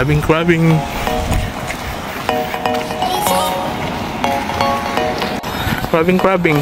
Crabbing. Crabbing.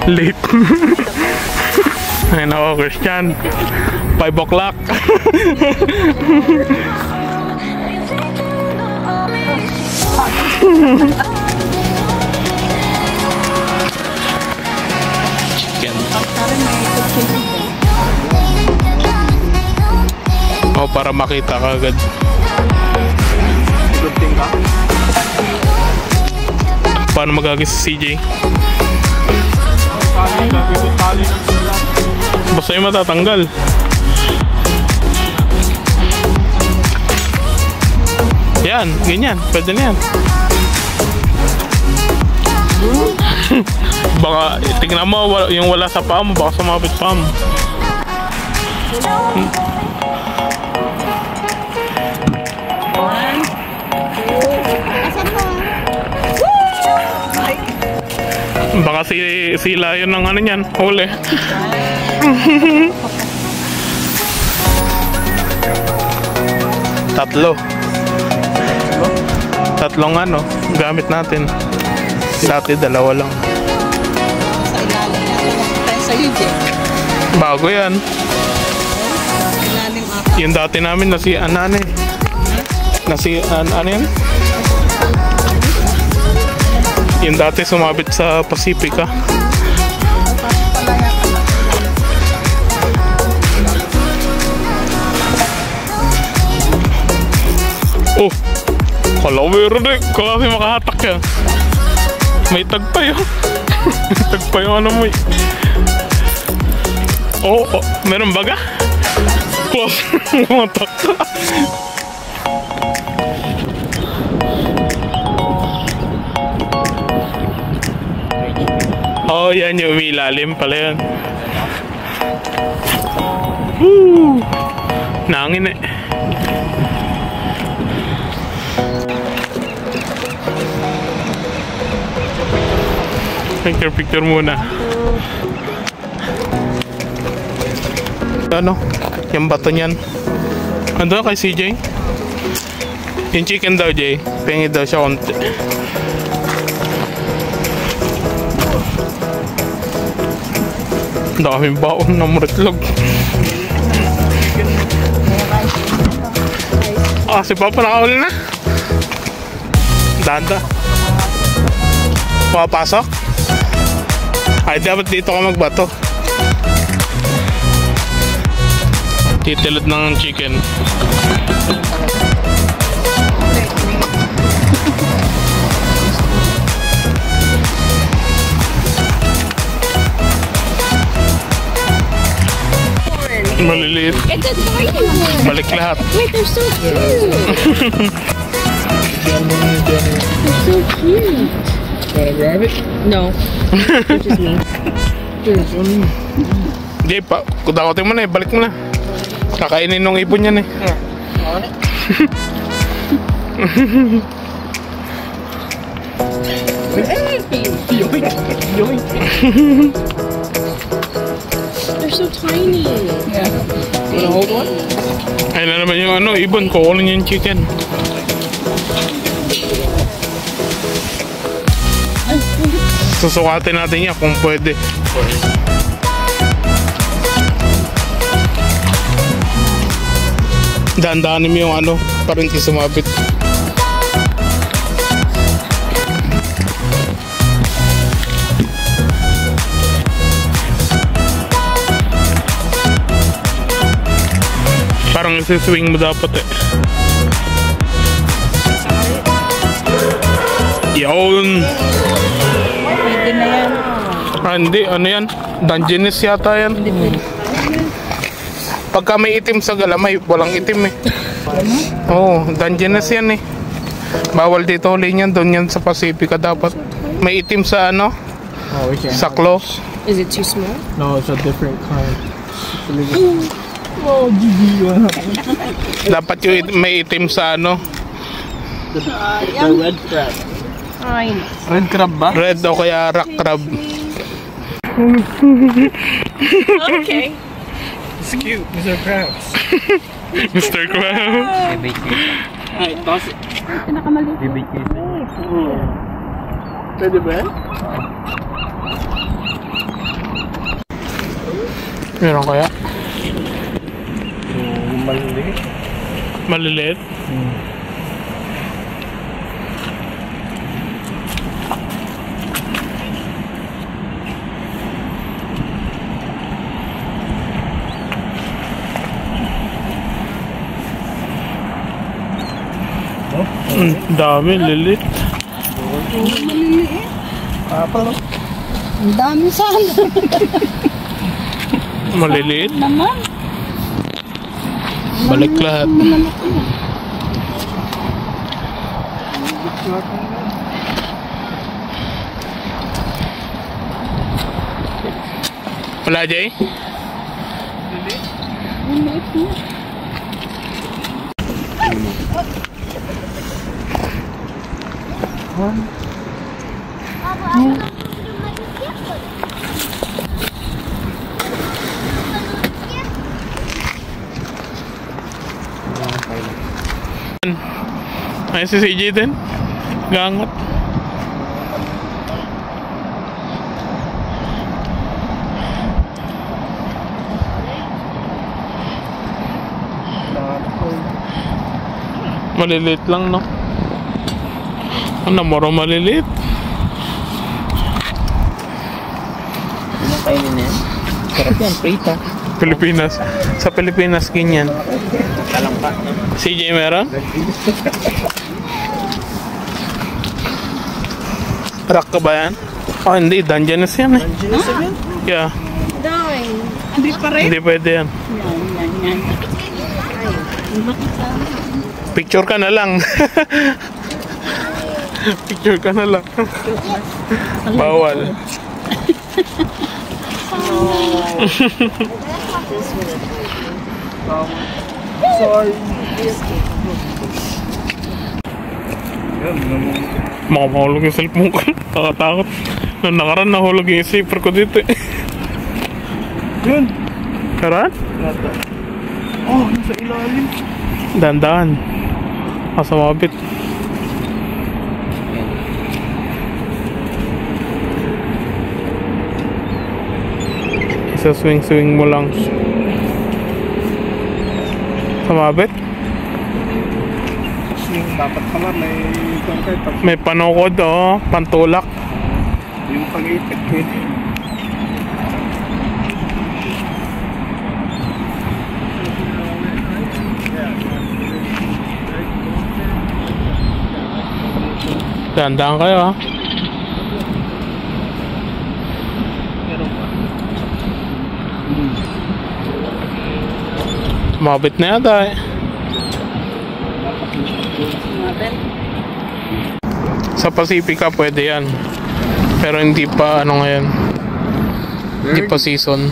Late. Ayun ako, Christian. 5 o'clock. Chicken. Oh, para makita ka agad. Paano magagis si CJ? Basta yung matatanggal. Yan, ganyan. Pwede na yan. Baka, tingnan mo, yung wala sa paa mo, baka sumabit pa mo. Baka sila yun ng ano yan, huli. Tatlong ano, gamit natin. Dati dalawa lang. Sa ilalim natin. Sa UJ. Bago yan. Ilalim ata. Yung dati namin nasi ano yan? Yung dati sumabit sa Pacifica. Oh, kalawero na eh. Kasi makahatak yan. May tagpa yun. May tagpa yung ano mo eh. Oh, meron baga? Close. Matak. Oh, yan yung umilalim pala yan. Woo! Nangin eh. Picture muna. Ano? Yung bato niyan. Ano kay CJ? Yung chicken daw, Jay. Pengi daw siya konti. Daming baon na muritlog. Ah, si Papa nakahuli na. Danda. Papasok? Ay, dapat dito ka magbato. Titilid ng chicken. Maliliit. Balik lahat. Wait, they're so cute. They're so cute. Wanna grab it? No. Just me. Hindi pa. Kudakotin mo na eh. Balik mo na. Kakainin ng ibon yan eh. Yoink. Yoink. They're so tiny. Yeah. Wanna hold one? Ayun na naman yung ano, ibon. Kukunin yung chicken. Susukatin natin yan kung pwede. Dahan-dahanin mo yung ano, para hindi sumabit. Parang isi-swing mo dapat eh. Yun. Pwede na yan. Ah, hindi. Ano yan? Dungeness yata yan. Pagka may itim sa galamay, walang itim eh. Oo, Dungeness yan eh. Bawal dito huliin yan. Doon yan sa Pacifica dapat. May itim sa ano? Oh, we can't. Sa claws. Is it too small? No, it's a different kind. Oh, Gigi. Dapat yung may itim sa ano? The red crab. Ay. Red crab ba? Red o kaya rock crab. Okay. It's cute. These are crabs. Mr. Crab. Alright, toss it. Pinakamali. Pwede ba yan? Meron kaya? Maliliit. Maliliit? Dami, lilit. Apple. Ang dami sana. Maliliit. Naman. Balik lahat. Wala, Jay? Ay, si CJ din. Gangat. Maliliit lang, no? Ano, moro maliliit. Ano kainin niya? Sarap yan, prita. Pilipinas. Sa Pilipinas, ganyan. Talampa. CJ meron? Rock ka ba yan? Oh, hindi. Dungeness yan eh. Yeah. Dawin. Hindi pa rin. Hindi pwede yan. Yan. Picture ka na lang. Picture ka na lang. Bawal. Sorry. Mga mahulog yung cellphone ko. Nakatakot. Nung nakaraan nahulog yung zipper ko dito eh. Yun. Karan? Nata. Oh, nasa ilalim. Dandan. Kasamabit. Isa swing mo lang. Samabit? Yung dapat pala may concert pag May panukod oh. Pantulak. yung pag-itik eh. Dandaan kayo ha. Mabit na yata eh. Sa Pacifica pwede yan. Pero hindi pa ano ngayon. Hindi pa season.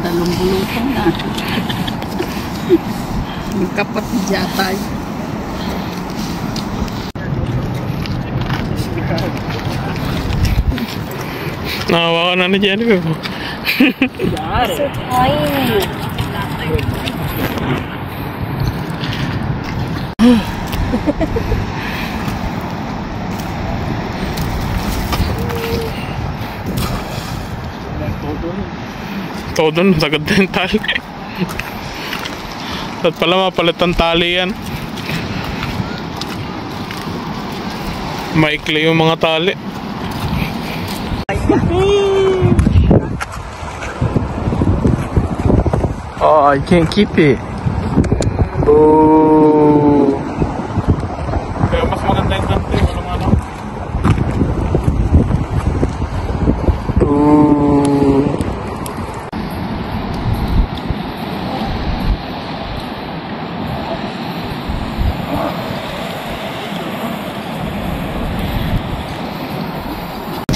Dalawang bulutan na. Magkapatid yata yun. Nakawa ka na ni Jennifer. Todo nun, sagad na yung tali. At pala mapalit ang tali yan. Maikli yung mga tali. Oh, I can't keep it. Oh. Kaya mas maganda yung ganito. Walang ano. Oh.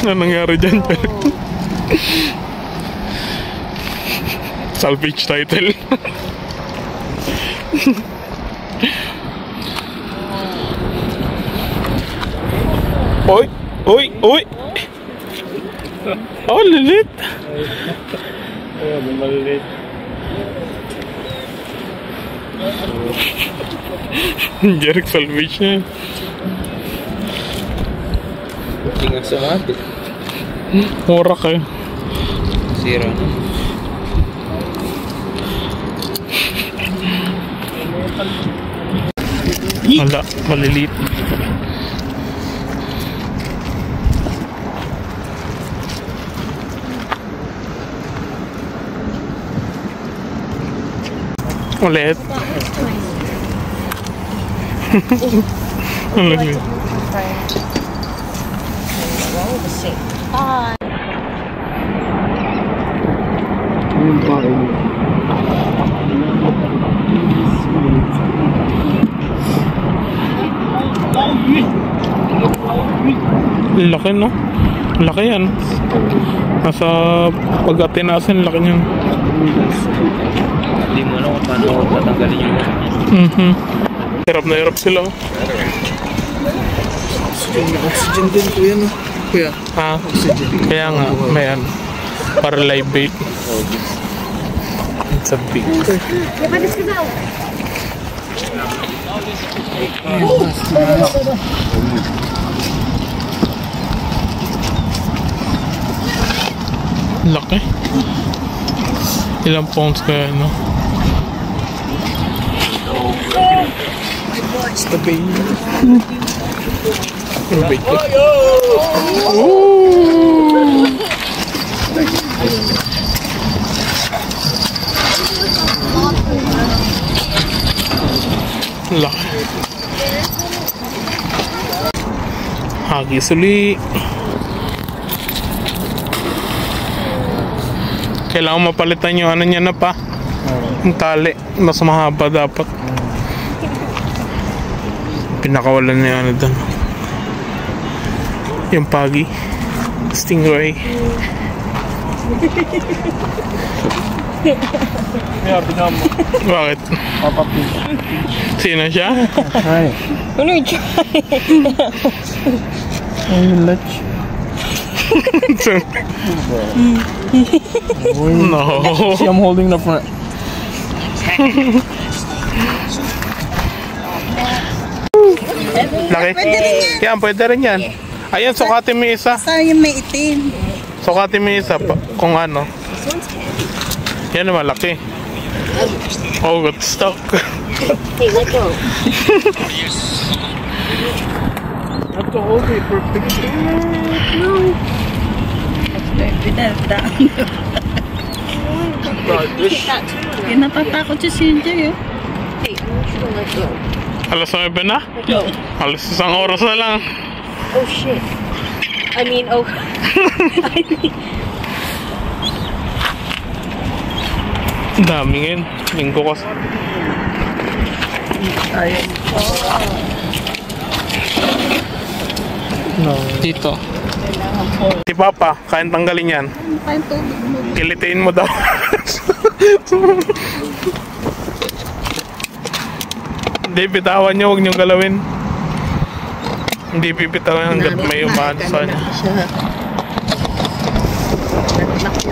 Ano nangyari dyan? Salvage title. Oy! Oy! Oy! Oh, lilit. Oo, may malilit. Jeric salvation. Tingnan sa mabit. Mura kayo. Zero na. Wala, malilit. Ulit. Ulit. Laki, no? Laki yan. Nasa pag-atinasin, laki niyan. Hindi mo alam kung paano tatanggalin yung Hirap na hirap sila. oxygen din po yan, kuya. Ha? Kaya nga, may ano. Para live bait. It's a big. Laki. Ilang pounds kaya, no? It's the baby. Yung bait ko. Ooh! Laki. Hagis uli. Kailangan mapalitan yung ano niya na pa. Yung tali. Mas mahaba dapat. Pinakawalan niya ano doon. Yung pagi. Stingray. Bakit? Sino siya? Hi. Ano yung try? Ay, lunch. No. See, I'm holding the front. Laki. Yan, pwede rin yan. Ayan, sukatin mo isa. Saan yung may itim? Sukatin mo isa pa, kung ano. Yan naman, laki. Oh, got stuck. Hey, let go. Have to hold it for a picture. No. Pinagdaan. Yan, natatakot si CJ, eh. Hey, I want you to let go. Alas 9 na? No. Alas 1 oras na lang. Oh, shit. I mean, oh. I mean... Dami ngayon. Linggo kasi. No. Dito. Si Papa, kain tanggalin yan. Kain tubig mo. Kilitiin mo daw. Hindi, bitawan nyo. Huwag nyo galawin. Hindi pipitawan hanggat may umaan sa kanya.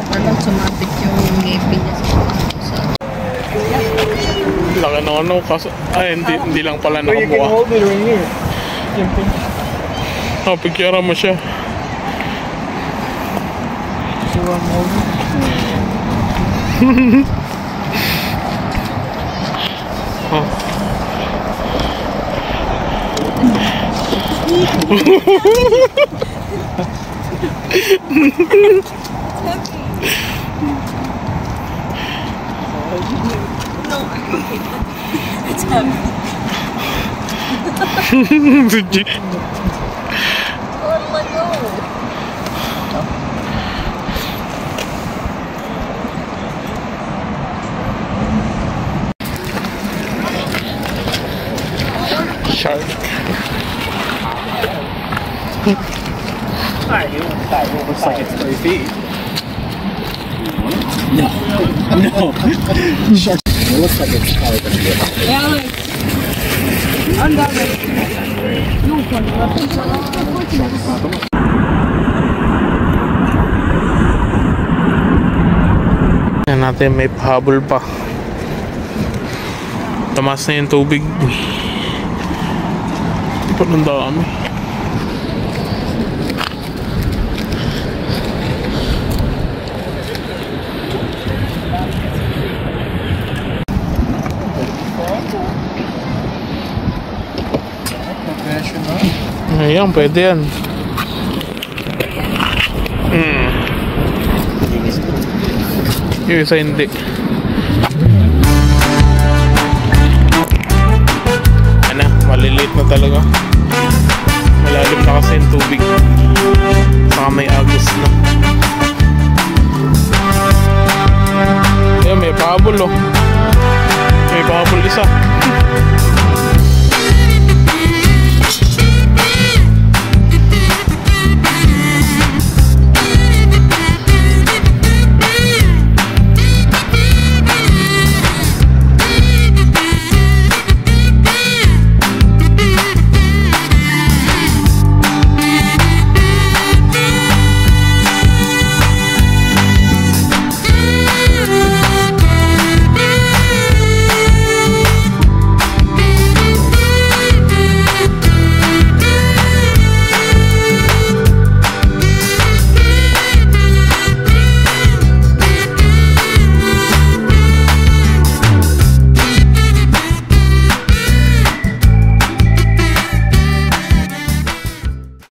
Parang sumapit yung ngipin niya sa Laki na ano. Kaso, ay, hindi lang pala So you can nakabuka. hold it right here. Oh, picture mo siya. So I'm holding. Oh. It's heavy. Oh, let go. Shark. Looks like it's 3 feet. No. No. Shark. It looks like it's probably going to be Alex. Andale. Yan natin, may pahabol pa. Tamas na yung tubig. Ito ng dami. Ayan, pwede yan. Yung isa hindi. Ano, maliliit na talaga. Malalim na kasi yung tubig. Saka may agos na. Ayan, may pahabol oh. May pahabol isa.